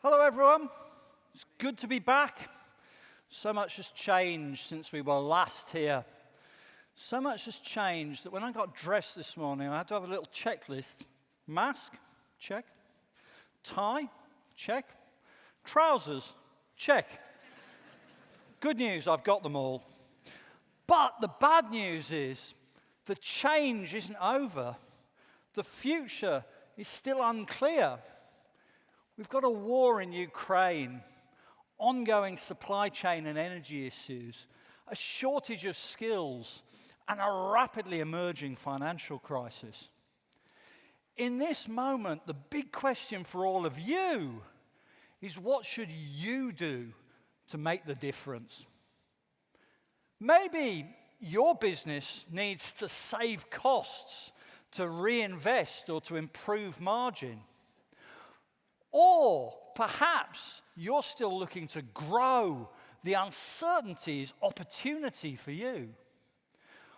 Hello, everyone. It's good to be back. So much has changed since we were last here. So much has changed that when I got dressed this morning, I had to have a little checklist. Mask, check. Tie, check. Trousers, check. Good news, I've got them all. But the bad news is the change isn't over. The future is still unclear. We've got a war in Ukraine, ongoing supply chain and energy issues, a shortage of skills, and a rapidly emerging financial crisis. In this moment, the big question for all of you is, what should you do to make the difference? Maybe your business needs to save costs, to reinvest, or to improve margin. Or perhaps you're still looking to grow. The uncertainty is opportunity for you.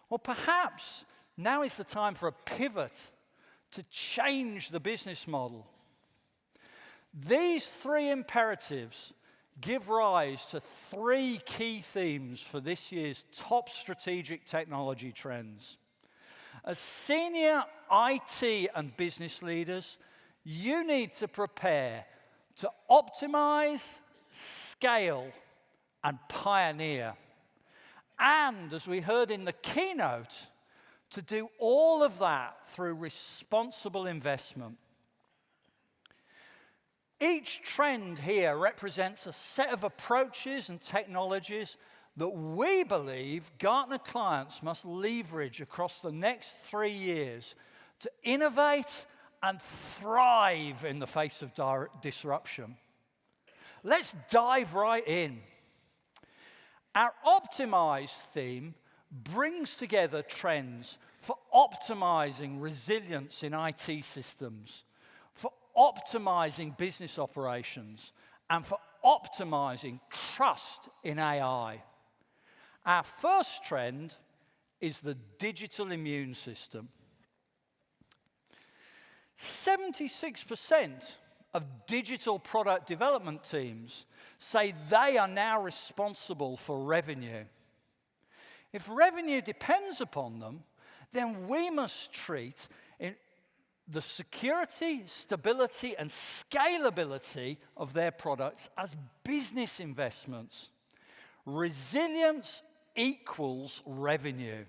Or perhaps now is the time for a pivot to change the business model. These three imperatives give rise to three key themes for this year's top strategic technology trends. As senior IT and business leaders, you need to prepare to optimize, scale, and pioneer. And, as we heard in the keynote, to do all of that through responsible investment. Each trend here represents a set of approaches and technologies that we believe Gartner clients must leverage across the next 3 years to innovate and thrive in the face of disruption. Let's dive right in. Our optimized theme brings together trends for optimizing resilience in IT systems, for optimizing business operations, and for optimizing trust in AI. Our first trend is the digital immune system. 76% of digital product development teams say they are now responsible for revenue. If revenue depends upon them, then we must treat the security, stability, and scalability of their products as business investments. Resilience equals revenue.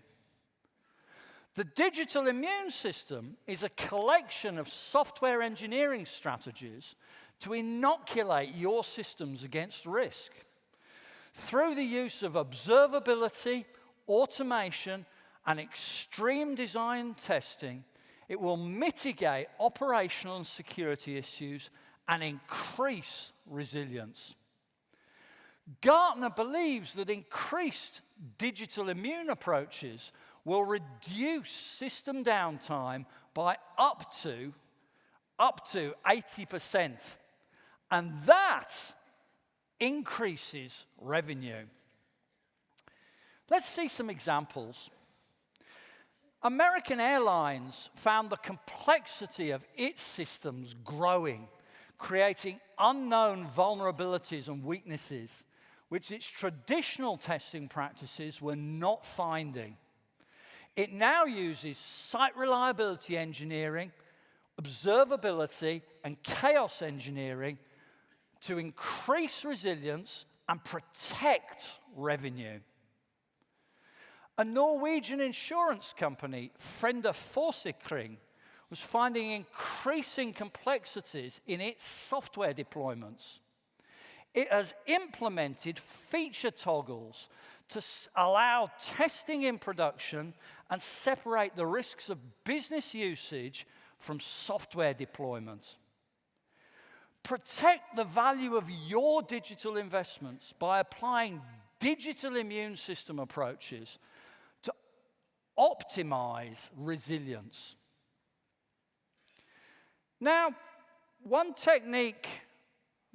The digital immune system is a collection of software engineering strategies to inoculate your systems against risk. Through the use of observability, automation, and extreme design testing, it will mitigate operational and security issues and increase resilience. Gartner believes that increased digital immune approaches will reduce system downtime by up to 80%. And that increases revenue. Let's see some examples. American Airlines found the complexity of its systems growing, creating unknown vulnerabilities and weaknesses, which its traditional testing practices were not finding. It now uses site reliability engineering, observability, and chaos engineering to increase resilience and protect revenue. A Norwegian insurance company, Frenda Forsikring, was finding increasing complexities in its software deployments. It has implemented feature toggles to allow testing in production and separate the risks of business usage from software deployment. Protect the value of your digital investments by applying digital immune system approaches to optimize resilience. Now, one technique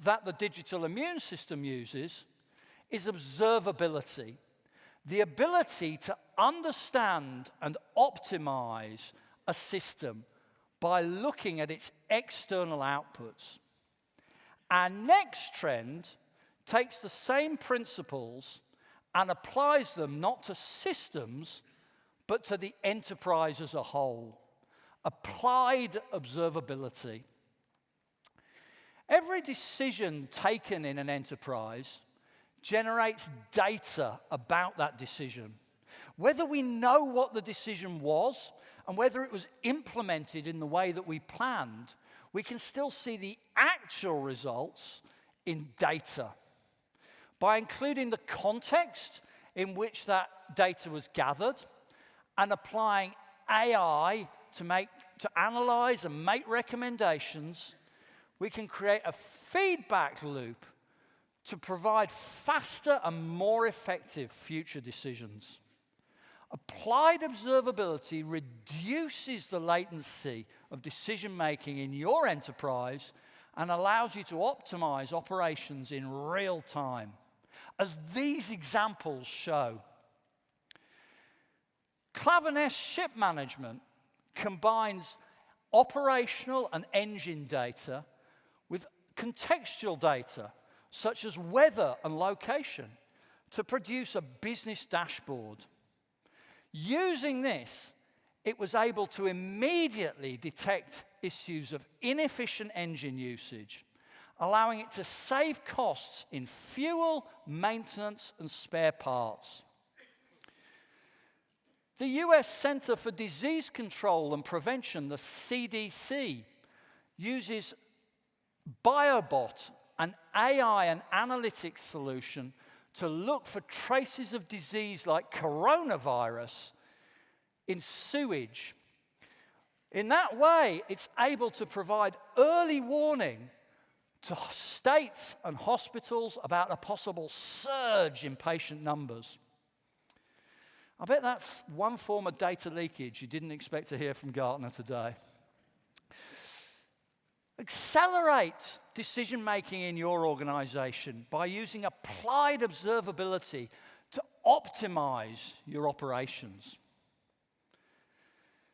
that the digital immune system uses is observability, the ability to understand and optimize a system by looking at its external outputs. Our next trend takes the same principles and applies them not to systems, but to the enterprise as a whole. Applied observability. Every decision taken in an enterprise generates data about that decision. Whether we know what the decision was and whether it was implemented in the way that we planned, we can still see the actual results in data. By including the context in which that data was gathered and applying AI to analyze and make recommendations, we can create a feedback loop to provide faster and more effective future decisions. Applied observability reduces the latency of decision-making in your enterprise and allows you to optimize operations in real time. As these examples show, Claverness Ship Management combines operational and engine data with contextual data, such as weather and location, to produce a business dashboard. Using this, it was able to immediately detect issues of inefficient engine usage, allowing it to save costs in fuel, maintenance, and spare parts. The US Center for Disease Control and Prevention, the CDC, uses BioBot, an AI and analytics solution, to look for traces of disease like coronavirus in sewage. In that way, it's able to provide early warning to states and hospitals about a possible surge in patient numbers. I bet that's one form of data leakage you didn't expect to hear from Gartner today. Accelerate decision-making in your organization by using applied observability to optimize your operations.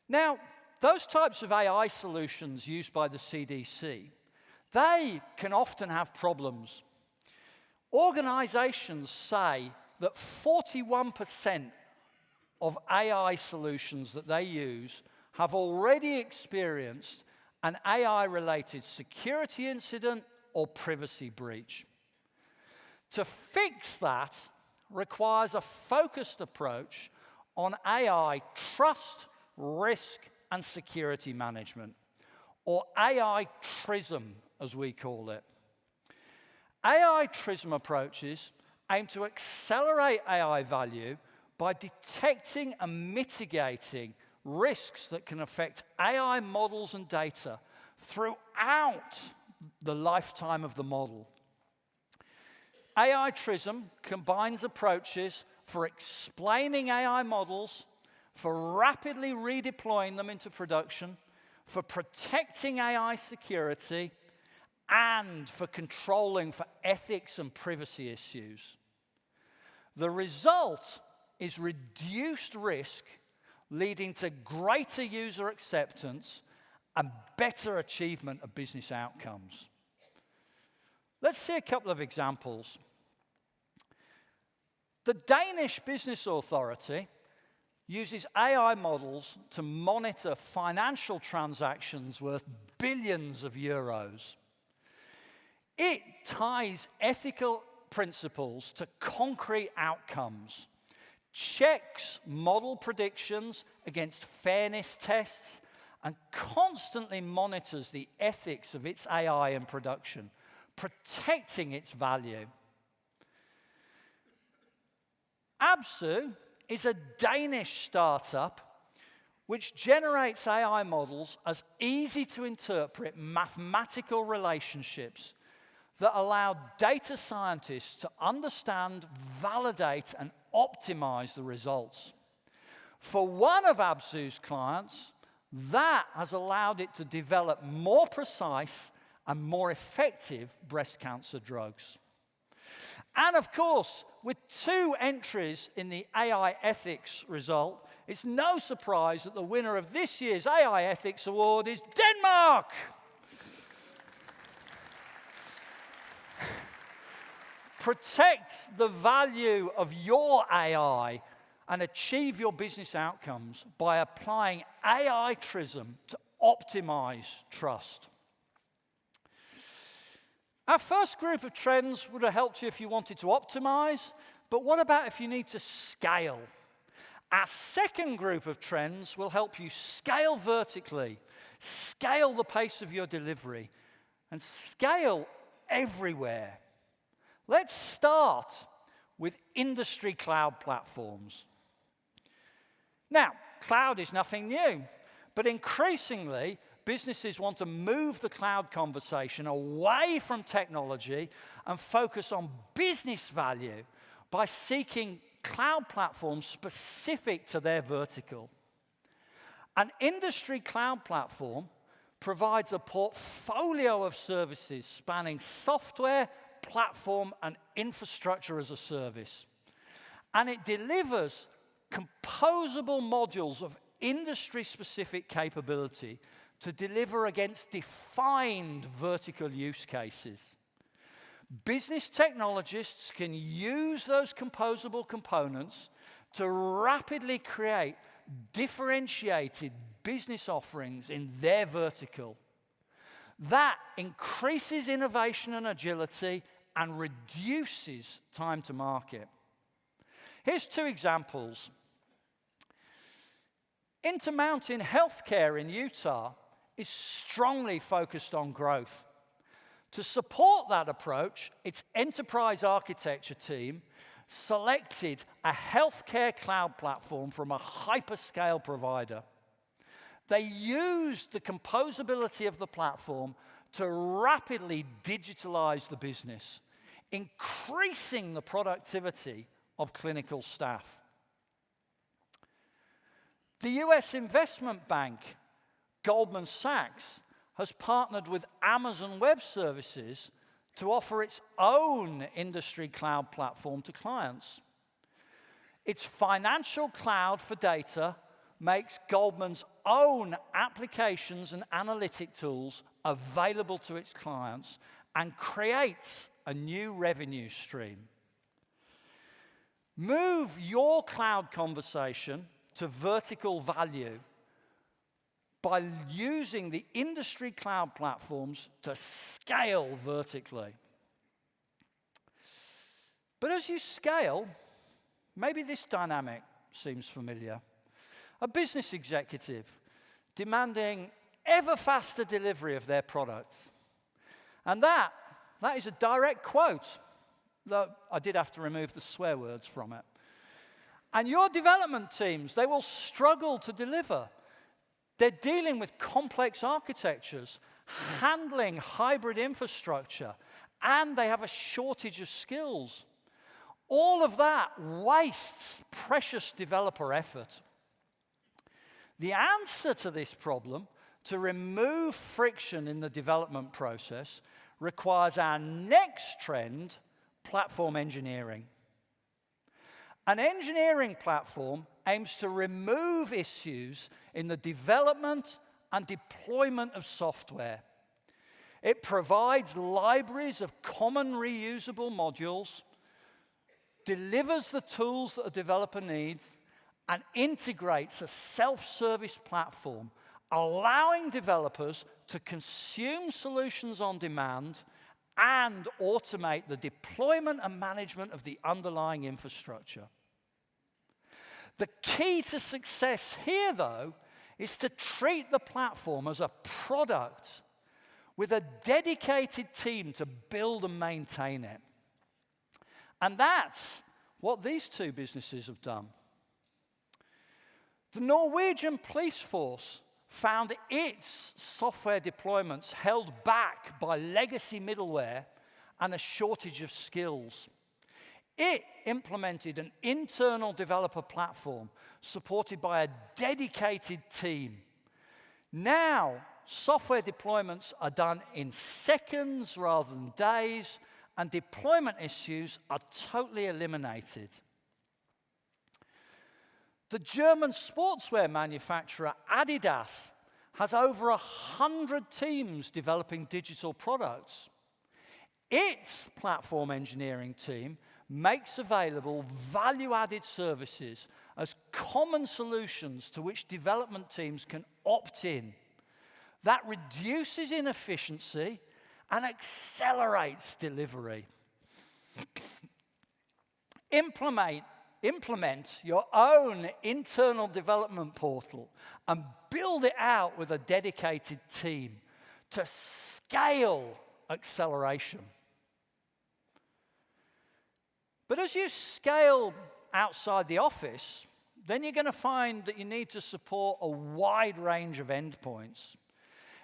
Now, those types of AI solutions used by the CDC, they can often have problems. Organizations say that 41% of AI solutions that they use have already experienced an AI-related security incident or privacy breach. To fix that requires a focused approach on AI trust, risk, and security management, or AI TRISM, as we call it. AI TRISM approaches aim to accelerate AI value by detecting and mitigating risks that can affect AI models and data throughout the lifetime of the model. AI TRISM combines approaches for explaining AI models, for rapidly redeploying them into production, for protecting AI security, and for controlling for ethics and privacy issues. The result is reduced risk, leading to greater user acceptance and better achievement of business outcomes. Let's see a couple of examples. The Danish Business Authority uses AI models to monitor financial transactions worth billions of euros. It ties ethical principles to concrete outcomes, checks model predictions against fairness tests, and constantly monitors the ethics of its AI in production, protecting its value. Absu is a Danish startup which generates AI models as easy-to-interpret mathematical relationships that allow data scientists to understand, validate, and optimize the results. For one of Absu's clients, that has allowed it to develop more precise and more effective breast cancer drugs. And of course, with 2 entries in the AI ethics result, it's no surprise that the winner of this year's AI ethics award is Denmark. protect the value of your AI and achieve your business outcomes by applying AI-trism to optimize trust. Our first group of trends would have helped you if you wanted to optimize, but what about if you need to scale? Our second group of trends will help you scale vertically, scale the pace of your delivery, and scale everywhere. Let's start with industry cloud platforms. Now, cloud is nothing new, but increasingly, businesses want to move the cloud conversation away from technology and focus on business value by seeking cloud platforms specific to their vertical. An industry cloud platform provides a portfolio of services spanning software, platform, and infrastructure as a service. And it delivers composable modules of industry-specific capability to deliver against defined vertical use cases. Business technologists can use those composable components to rapidly create differentiated business offerings in their vertical. That increases innovation and agility and reduces time to market. Here's two examples. Intermountain Healthcare in Utah is strongly focused on growth. To support that approach, its enterprise architecture team selected a healthcare cloud platform from a hyperscale provider. They used the composability of the platform to rapidly digitalize the business, increasing the productivity of clinical staff. The US investment bank, Goldman Sachs, has partnered with Amazon Web Services to offer its own industry cloud platform to clients. Its financial cloud for data makes Goldman's own applications and analytic tools available to its clients and creates a new revenue stream. Move your cloud conversation to vertical value by using the industry cloud platforms to scale vertically. But as you scale, maybe this dynamic seems familiar. A business executive demanding ever faster delivery of their products. And that is a direct quote, though I did have to remove the swear words from it. And your development teams, they will struggle to deliver. They're dealing with complex architectures, handling hybrid infrastructure, and they have a shortage of skills. All of that wastes precious developer effort. The answer to this problem, to remove friction in the development process, requires our next trend, platform engineering. An engineering platform aims to remove issues in the development and deployment of software. It provides libraries of common reusable modules, delivers the tools that a developer needs, and integrates a self-service platform, allowing developers to consume solutions on demand and automate the deployment and management of the underlying infrastructure. The key to success here, though, is to treat the platform as a product with a dedicated team to build and maintain it. And that's what these two businesses have done. The Norwegian police force found its software deployments held back by legacy middleware and a shortage of skills. It implemented an internal developer platform supported by a dedicated team. Now, software deployments are done in seconds rather than days, and deployment issues are totally eliminated. The German sportswear manufacturer Adidas has over 100 teams developing digital products. Its platform engineering team makes available value-added services as common solutions to which development teams can opt in. That reduces inefficiency and accelerates delivery. Implement your own internal development portal and build it out with a dedicated team to scale acceleration. But as you scale outside the office, then you're going to find that you need to support a wide range of endpoints.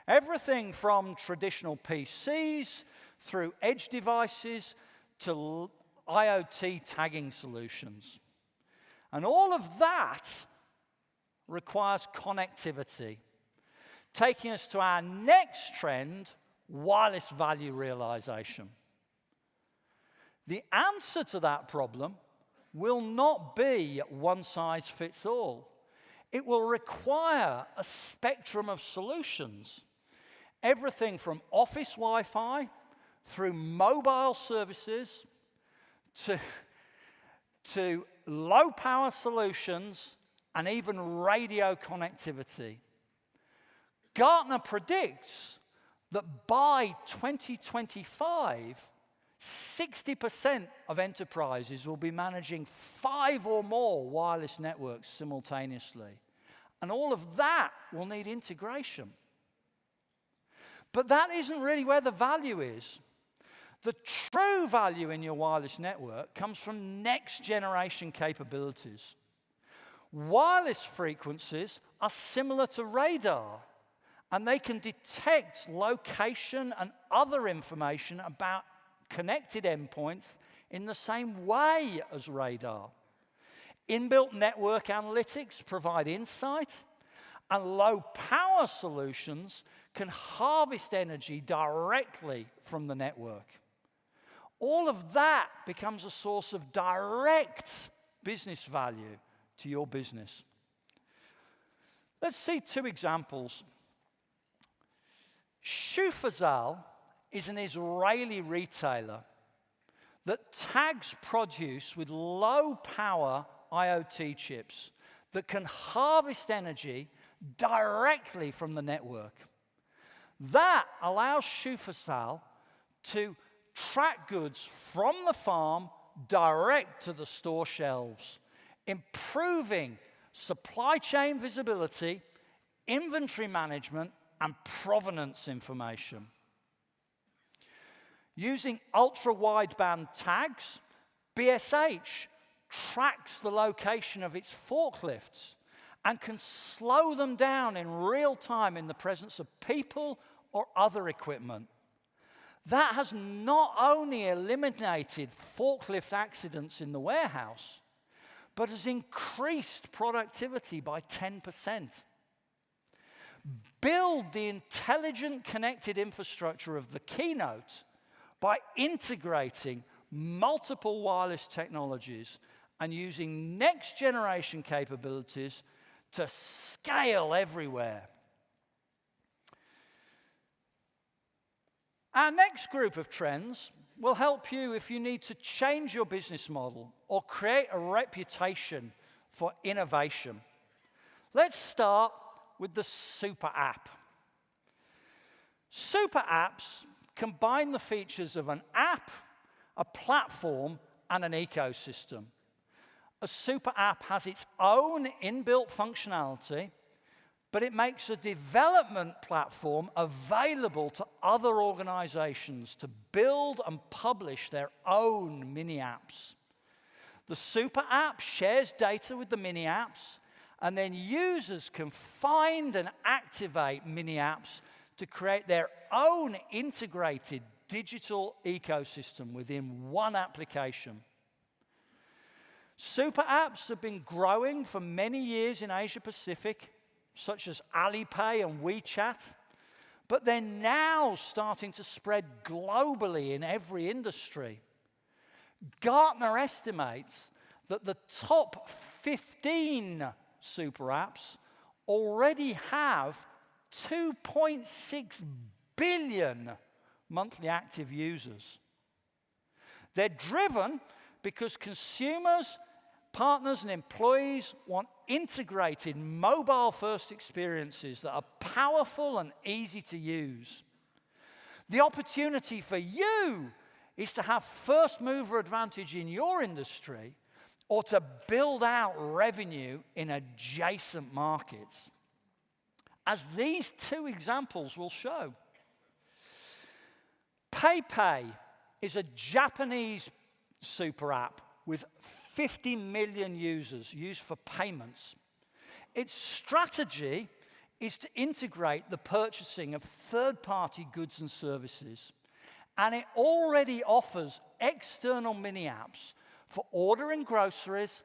Everything from traditional PCs through edge devices to IoT tagging solutions. And all of that requires connectivity, taking us to our next trend, wireless value realization. The answer to that problem will not be one size fits all. It will require a spectrum of solutions. Everything from office Wi-Fi through mobile services to low-power solutions and even radio connectivity. Gartner predicts that by 2025, 60% of enterprises will be managing 5 or more wireless networks simultaneously. And all of that will need integration. But that isn't really where the value is. The true value in your wireless network comes from next generation capabilities. Wireless frequencies are similar to radar, and they can detect location and other information about connected endpoints in the same way as radar. Inbuilt network analytics provide insight, and low-power solutions can harvest energy directly from the network. All of that becomes a source of direct business value to your business. Let's see 2 examples. Shufazal is an Israeli retailer that tags produce with low-power IoT chips that can harvest energy directly from the network. That allows Shufazal to track goods from the farm direct to the store shelves, improving supply chain visibility, inventory management, and provenance information. Using ultra-wideband tags, BSH tracks the location of its forklifts and can slow them down in real time in the presence of people or other equipment. That has not only eliminated forklift accidents in the warehouse, but has increased productivity by 10%. Build the intelligent connected infrastructure of the Keynote by integrating multiple wireless technologies and using next generation capabilities to scale everywhere. Our next group of trends will help you if you need to change your business model or create a reputation for innovation. Let's start with the super app. Super apps combine the features of an app, a platform, and an ecosystem. A super app has its own inbuilt functionality, but it makes a development platform available to other organizations to build and publish their own mini apps. The super app shares data with the mini apps, and then users can find and activate mini apps to create their own integrated digital ecosystem within one application. Super apps have been growing for many years in Asia Pacific, such as Alipay and WeChat, but they're now starting to spread globally in every industry. Gartner estimates that the top 15 super apps already have 2.6 billion monthly active users. They're driven because consumers, partners, and employees want integrated mobile-first experiences that are powerful and easy to use. The opportunity for you is to have first-mover advantage in your industry or to build out revenue in adjacent markets, as these two examples will show. PayPay is a Japanese super app with 50 million users used for payments. Its strategy is to integrate the purchasing of third-party goods and services. And it already offers external mini-apps for ordering groceries,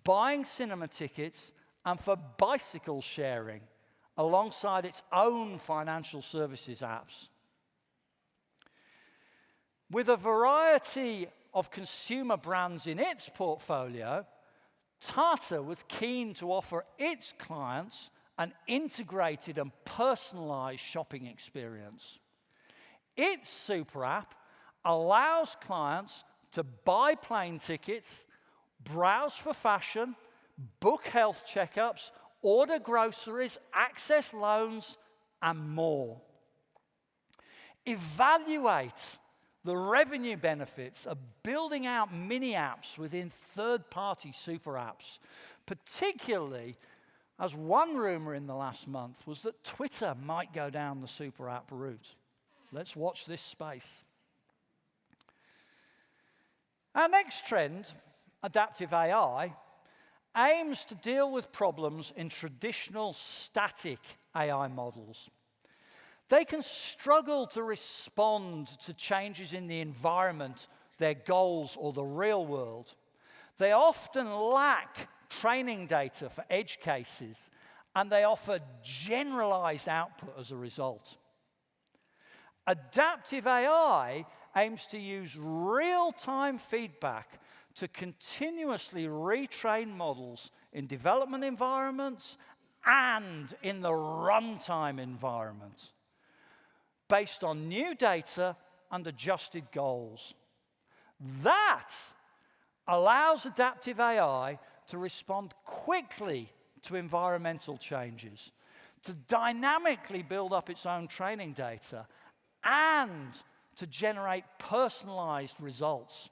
buying cinema tickets, and for bicycle sharing, alongside its own financial services apps. With a variety of consumer brands in its portfolio, Tata was keen to offer its clients an integrated and personalized shopping experience. Its super app allows clients to buy plane tickets, browse for fashion, book health checkups, order groceries, access loans, and more. Evaluate the revenue benefits of building out mini-apps within third-party super apps, particularly as one rumor in the last month was that Twitter might go down the super app route. Let's watch this space. Our next trend, adaptive AI, aims to deal with problems in traditional static AI models. They can struggle to respond to changes in the environment, their goals, or the real world. They often lack training data for edge cases, and they offer generalized output as a result. Adaptive AI aims to use real-time feedback to continuously retrain models in development environments and in the runtime environment, based on new data and adjusted goals. That allows adaptive AI to respond quickly to environmental changes, to dynamically build up its own training data, and to generate personalized results.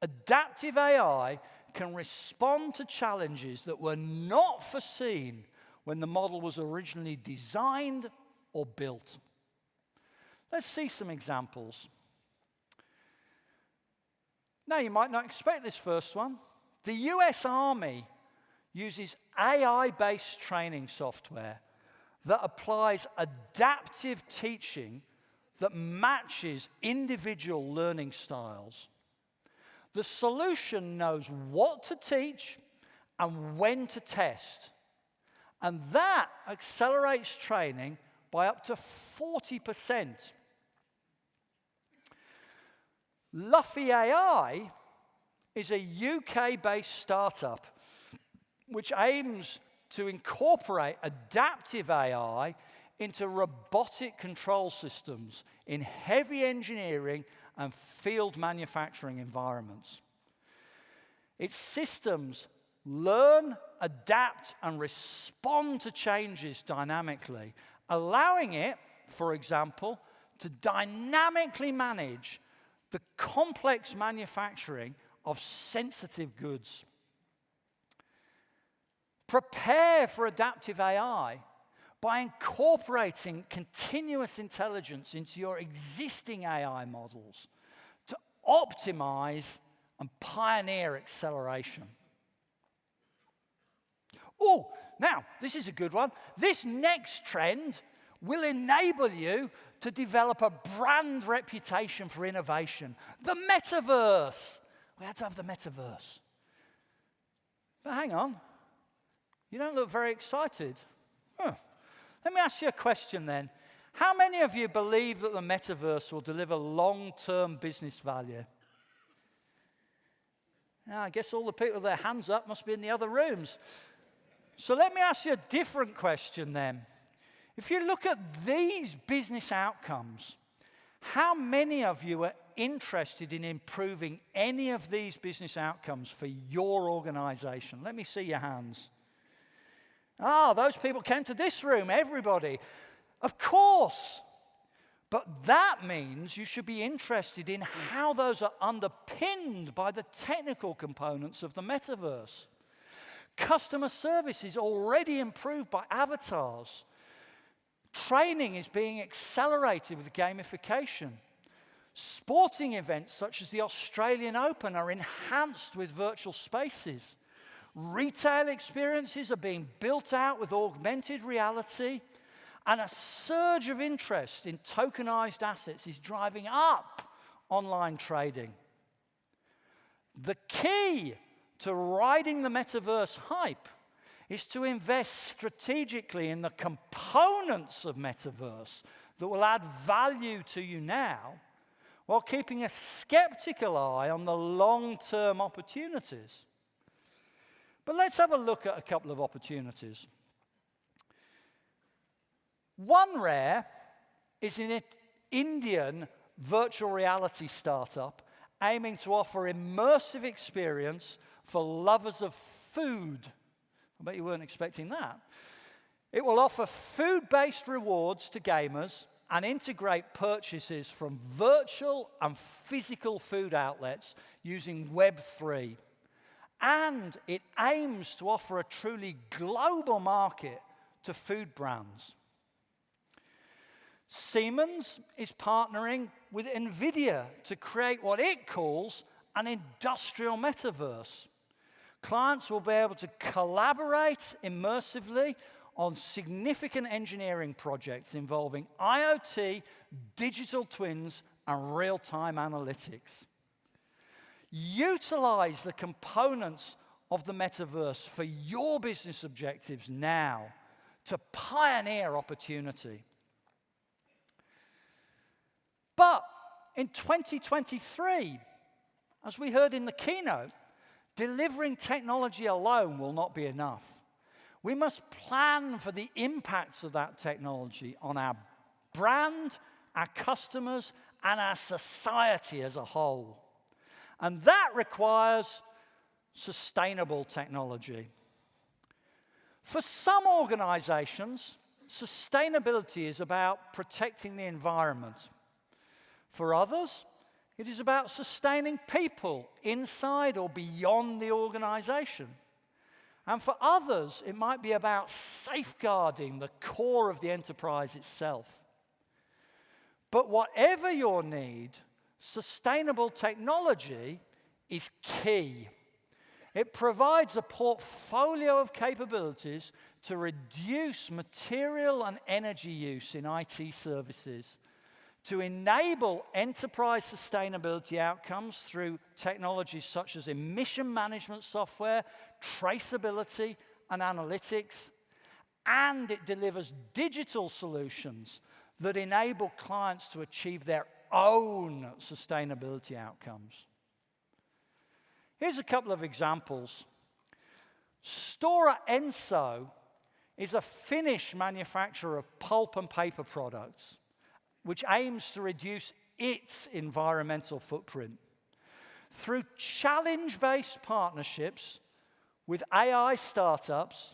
Adaptive AI can respond to challenges that were not foreseen when the model was originally designed or built. Let's see some examples. Now, you might not expect this first one. The US Army uses AI-based training software that applies adaptive teaching that matches individual learning styles. The solution knows what to teach and when to test, and that accelerates training by up to 40%. Luffy AI is a UK-based startup which aims to incorporate adaptive AI into robotic control systems in heavy engineering and field manufacturing environments. Its systems learn, adapt, and respond to changes dynamically, allowing it, for example, to dynamically manage the complex manufacturing of sensitive goods. Prepare for adaptive AI by incorporating continuous intelligence into your existing AI models to optimize and pioneer acceleration. Oh, now, this is a good one. This next trend will enable you to develop a brand reputation for innovation. The metaverse. We had to have the metaverse. But hang on. You don't look very excited. Let me ask you a question then. How many of you believe that the metaverse will deliver long-term business value? I guess all the people with their hands up must be in the other rooms. So let me ask you a different question then. If you look at these business outcomes, how many of you are interested in improving any of these business outcomes for your organization? Let me see your hands. Those people came to this room, everybody. Of course. But that means you should be interested in how those are underpinned by the technical components of the metaverse. Customer service is already improved by avatars. Training is being accelerated with gamification. Sporting events such as the Australian Open are enhanced with virtual spaces. Retail experiences are being built out with augmented reality. And a surge of interest in tokenized assets is driving up online trading. The key to riding the metaverse hype is to invest strategically in the components of metaverse that will add value to you now, while keeping a skeptical eye on the long-term opportunities. But let's have a look at a couple of opportunities. One rare is an Indian virtual reality startup aiming to offer immersive experience for lovers of food. I bet you weren't expecting that. It will offer food-based rewards to gamers and integrate purchases from virtual and physical food outlets using Web3. And it aims to offer a truly global market to food brands. Siemens is partnering with NVIDIA to create what it calls an industrial metaverse. Clients will be able to collaborate immersively on significant engineering projects involving IoT, digital twins, and real-time analytics. Utilize the components of the metaverse for your business objectives now to pioneer opportunity. But in 2023, as we heard in the keynote, delivering technology alone will not be enough. We must plan for the impacts of that technology on our brand, our customers, and our society as a whole. And that requires sustainable technology. For some organizations, sustainability is about protecting the environment. For others, it is about sustaining people inside or beyond the organization. And for others, it might be about safeguarding the core of the enterprise itself. But whatever your need, sustainable technology is key. It provides a portfolio of capabilities to reduce material and energy use in IT services, to enable enterprise sustainability outcomes through technologies such as emission management software, traceability, and analytics, and it delivers digital solutions that enable clients to achieve their own sustainability outcomes. Here's a couple of examples. Stora Enso is a Finnish manufacturer of pulp and paper products, which aims to reduce its environmental footprint. Through challenge-based partnerships with AI startups,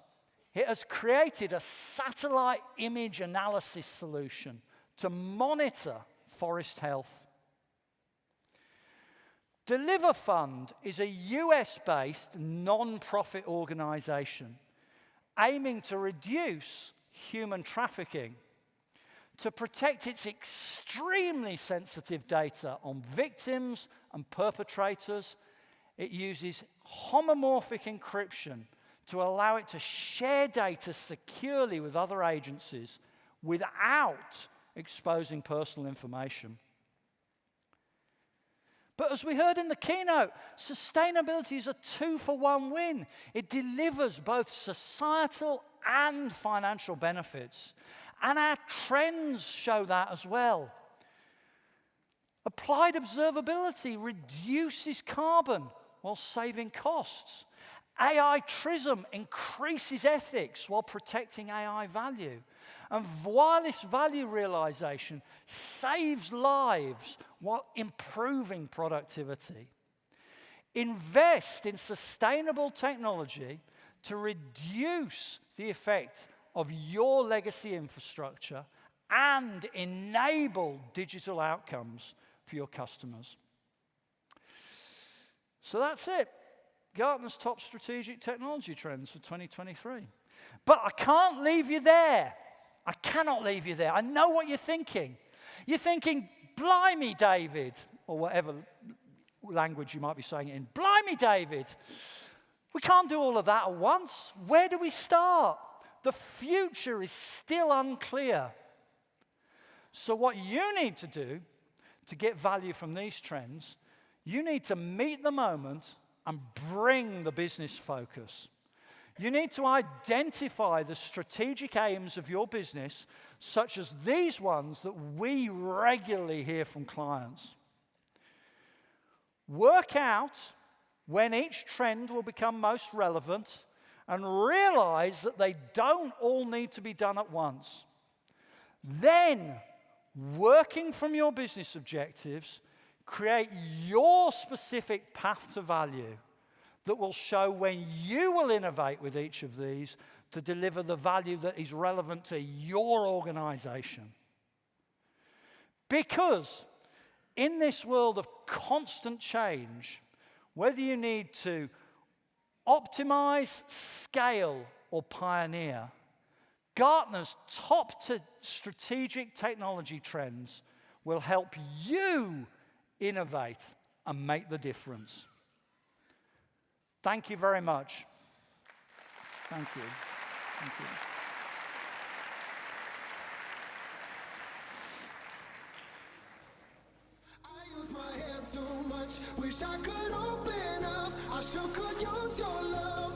it has created a satellite image analysis solution to monitor forest health. Deliver Fund is a US-based non-profit organization aiming to reduce human trafficking, to protect its extremely sensitive data on victims and perpetrators. It uses homomorphic encryption to allow it to share data securely with other agencies without exposing personal information. But as we heard in the keynote, sustainability is a 2-for-1 win. It delivers both societal and financial benefits. And our trends show that as well. Applied observability reduces carbon while saving costs. AI Trism increases ethics while protecting AI value. And wireless value realization saves lives while improving productivity. Invest in sustainable technology to reduce the effect of your legacy infrastructure and enable digital outcomes for your customers. So that's it. Gartner's top strategic technology trends for 2023. But I can't leave you there. I cannot leave you there. I know what you're thinking. You're thinking, blimey, David, or whatever language you might be saying it in. Blimey, David, we can't do all of that at once. Where do we start? The future is still unclear. So what you need to do to get value from these trends, you need to meet the moment and bring the business focus. You need to identify the strategic aims of your business, such as these ones that we regularly hear from clients. Work out when each trend will become most relevant and realize that they don't all need to be done at once. Then, working from your business objectives, create your specific path to value that will show when you will innovate with each of these to deliver the value that is relevant to your organization. Because in this world of constant change, whether you need to optimize, scale, or pioneer, Gartner's top strategic technology trends will help you innovate and make the difference. Thank you very much. Thank you. Thank you. I use my head too much. Wish I could open up. I sure could use your love.